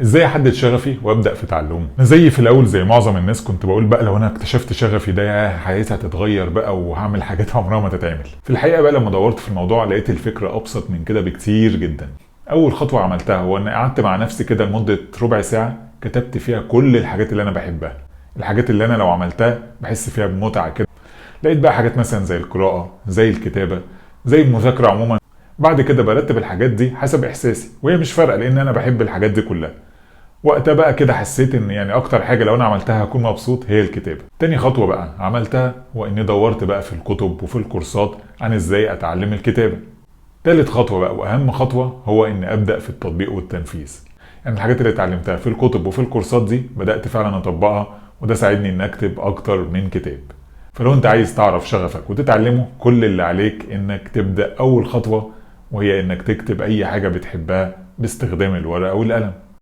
ازاي احدد شغفي وابدا في تعلمه؟ انا زي في الاول زي معظم الناس كنت بقول بقى لو انا اكتشفت شغفي ده يا حياتي هتتغير بقى وهعمل حاجات عمرها ما تتعمل. في الحقيقه بقى لما دورت في الموضوع لقيت الفكره ابسط من كده بكتير جدا. اول خطوه عملتها هو ان قعدت مع نفسي كده لمده ربع ساعه كتبت فيها كل الحاجات اللي انا بحبها، الحاجات اللي انا لو عملتها بحس فيها بمتعه كده. لقيت بقى حاجات مثلا زي القراءه، زي الكتابه، زي المذاكره عموما. بعد كده برتب الحاجات دي حسب احساسي، وهي مش فارقه لان انا بحب الحاجات دي كلها. وقتها بقى كده حسيت ان يعني اكتر حاجة لو انا عملتها هكون مبسوط هي الكتابة. تاني خطوة بقى عملتها هو اني دورت بقى في الكتب وفي الكورسات عن ازاي اتعلم الكتابة. تالت خطوة بقى واهم خطوة هو اني ابدأ في التطبيق والتنفيذ. يعني الحاجات اللي اتعلمتها في الكتب وفي الكورسات دي بدأت فعلا اطبقها، وده ساعدني ان اكتب اكتر من كتاب. فلو انت عايز تعرف شغفك وتتعلمه، كل اللي عليك انك تبدأ اول خطوة، وهي انك تكتب اي حاجة بتحبها باستخدام الورقة والقلم.